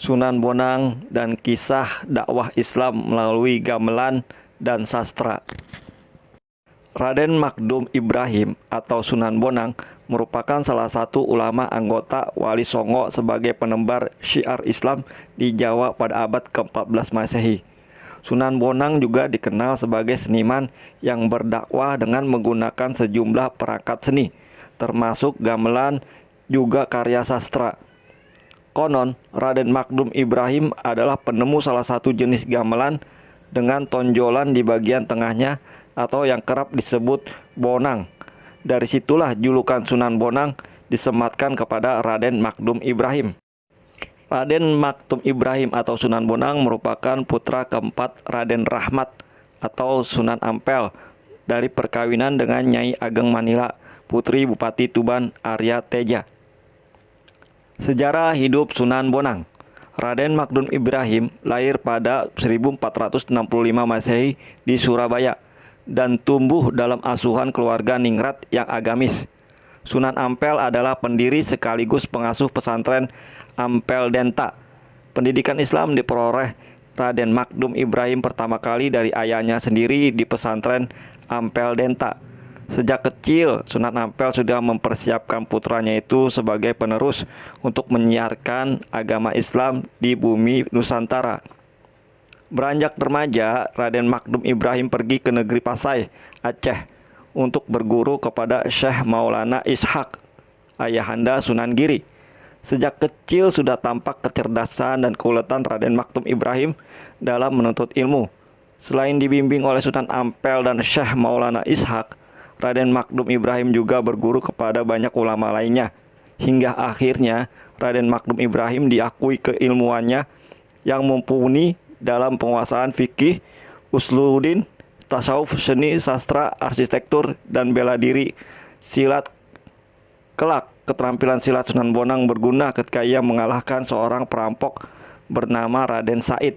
Sunan Bonang dan kisah dakwah Islam melalui gamelan dan sastra. Raden Makdum Ibrahim atau Sunan Bonang merupakan salah satu ulama anggota Wali Songo sebagai penebar syiar Islam di Jawa pada abad ke-14 Masehi. Sunan Bonang juga dikenal sebagai seniman yang berdakwah dengan menggunakan sejumlah perangkat seni, termasuk gamelan juga karya sastra. Konon, Raden Makdum Ibrahim adalah penemu salah satu jenis gamelan dengan tonjolan di bagian tengahnya atau yang kerap disebut bonang. Dari situlah julukan Sunan Bonang disematkan kepada Raden Makdum Ibrahim. Raden Makdum Ibrahim atau Sunan Bonang merupakan putra keempat Raden Rahmat atau Sunan Ampel dari perkawinan dengan Nyai Ageng Manila, putri Bupati Tuban Arya Teja. Sejarah hidup Sunan Bonang. Raden Makdum Ibrahim lahir pada 1465 Masehi di Surabaya dan tumbuh dalam asuhan keluarga ningrat yang agamis. Sunan Ampel adalah pendiri sekaligus pengasuh pesantren Ampel Denta. Pendidikan Islam diperoleh Raden Makdum Ibrahim pertama kali dari ayahnya sendiri di pesantren Ampel Denta. Sejak kecil, Sunan Ampel sudah mempersiapkan putranya itu sebagai penerus untuk menyiarkan agama Islam di bumi Nusantara. Beranjak remaja, Raden Makdum Ibrahim pergi ke negeri Pasai, Aceh, untuk berguru kepada Syekh Maulana Ishaq, ayahanda Sunan Giri. Sejak kecil sudah tampak kecerdasan dan keuletan Raden Makdum Ibrahim dalam menuntut ilmu. Selain dibimbing oleh Sunan Ampel dan Syekh Maulana Ishaq, Raden Makdum Ibrahim juga berguru kepada banyak ulama lainnya. Hingga akhirnya Raden Makdum Ibrahim diakui keilmuannya yang mumpuni dalam penguasaan fikih, usuluddin, tasawuf, seni, sastra, arsitektur, dan bela diri silat. Kelak, keterampilan silat Sunan Bonang berguna ketika ia mengalahkan seorang perampok bernama Raden Said.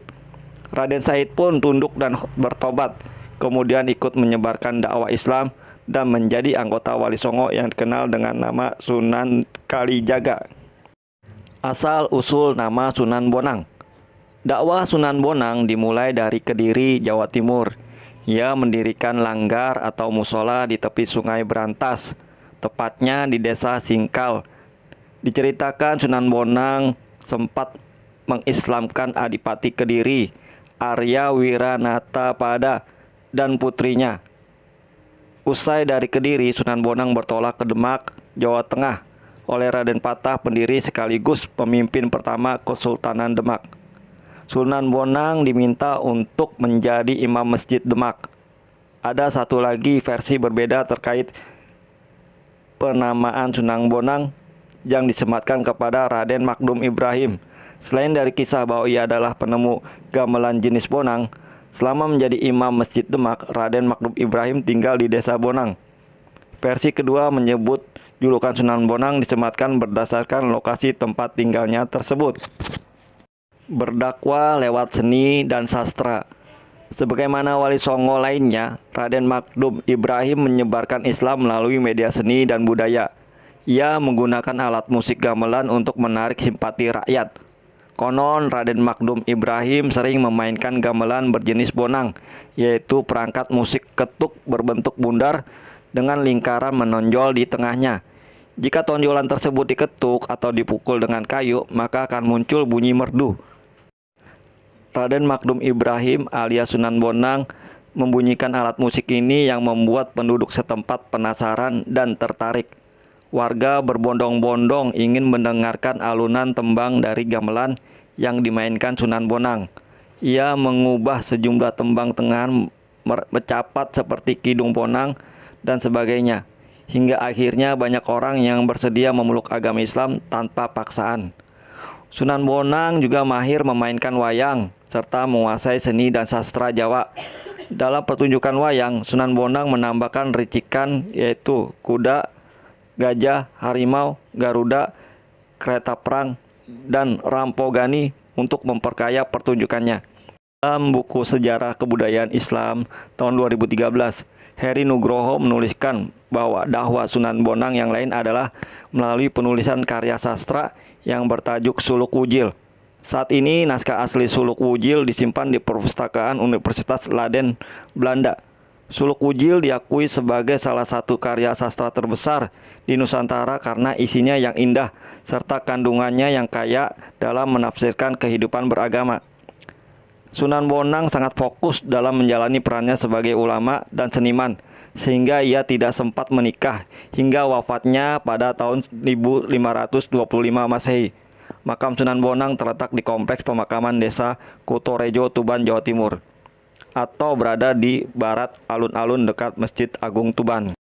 Raden Said pun tunduk dan bertobat, kemudian ikut menyebarkan dakwah Islam dan menjadi anggota Wali Songo yang dikenal dengan nama Sunan Kalijaga. Asal-usul nama Sunan Bonang. Dakwah Sunan Bonang dimulai dari Kediri, Jawa Timur. Ia mendirikan langgar atau musola di tepi Sungai Berantas, tepatnya di desa Singkal. Diceritakan Sunan Bonang sempat mengislamkan Adipati Kediri, Arya Wiranatapada, dan putrinya. Usai dari Kediri, Sunan Bonang bertolak ke Demak, Jawa Tengah, oleh Raden Patah, pendiri sekaligus pemimpin pertama Kesultanan Demak. Sunan Bonang diminta untuk menjadi imam masjid Demak. Ada satu lagi versi berbeda terkait penamaan Sunan Bonang yang disematkan kepada Raden Makdum Ibrahim. Selain dari kisah bahwa ia adalah penemu gamelan jenis bonang, selama menjadi imam masjid Demak, Raden Makdum Ibrahim tinggal di desa Bonang. Versi kedua menyebut julukan Sunan Bonang disematkan berdasarkan lokasi tempat tinggalnya tersebut. Berdakwah lewat seni dan sastra. Sebagaimana Wali Songo lainnya, Raden Makdum Ibrahim menyebarkan Islam melalui media seni dan budaya. Ia menggunakan alat musik gamelan untuk menarik simpati rakyat. Konon Raden Makdum Ibrahim sering memainkan gamelan berjenis bonang, yaitu perangkat musik ketuk berbentuk bundar dengan lingkaran menonjol di tengahnya. Jika tonjolan tersebut diketuk atau dipukul dengan kayu, maka akan muncul bunyi merdu. Raden Makdum Ibrahim alias Sunan Bonang membunyikan alat musik ini yang membuat penduduk setempat penasaran dan tertarik. Warga berbondong-bondong ingin mendengarkan alunan tembang dari gamelan yang dimainkan Sunan Bonang. Ia mengubah sejumlah tembang tengahan mencapat seperti Kidung Bonang dan sebagainya. Hingga akhirnya banyak orang yang bersedia memeluk agama Islam tanpa paksaan. Sunan Bonang juga mahir memainkan wayang serta menguasai seni dan sastra Jawa. Dalam pertunjukan wayang, Sunan Bonang menambahkan ricikan yaitu kuda, gajah, harimau, garuda, kereta perang, dan rampogani untuk memperkaya pertunjukannya. Dalam buku Sejarah Kebudayaan Islam tahun 2013, Heri Nugroho menuliskan bahwa dakwah Sunan Bonang yang lain adalah melalui penulisan karya sastra yang bertajuk Suluk Wujil. Saat ini naskah asli Suluk Wujil disimpan di Perpustakaan Universitas Leiden, Belanda. Suluk Wujil diakui sebagai salah satu karya sastra terbesar di Nusantara karena isinya yang indah serta kandungannya yang kaya dalam menafsirkan kehidupan beragama. Sunan Bonang sangat fokus dalam menjalani perannya sebagai ulama dan seniman, sehingga ia tidak sempat menikah hingga wafatnya pada tahun 1525 Masehi. Makam Sunan Bonang terletak di Kompleks Pemakaman Desa Kutorejo, Tuban, Jawa Timur, atau berada di barat alun-alun dekat Masjid Agung Tuban.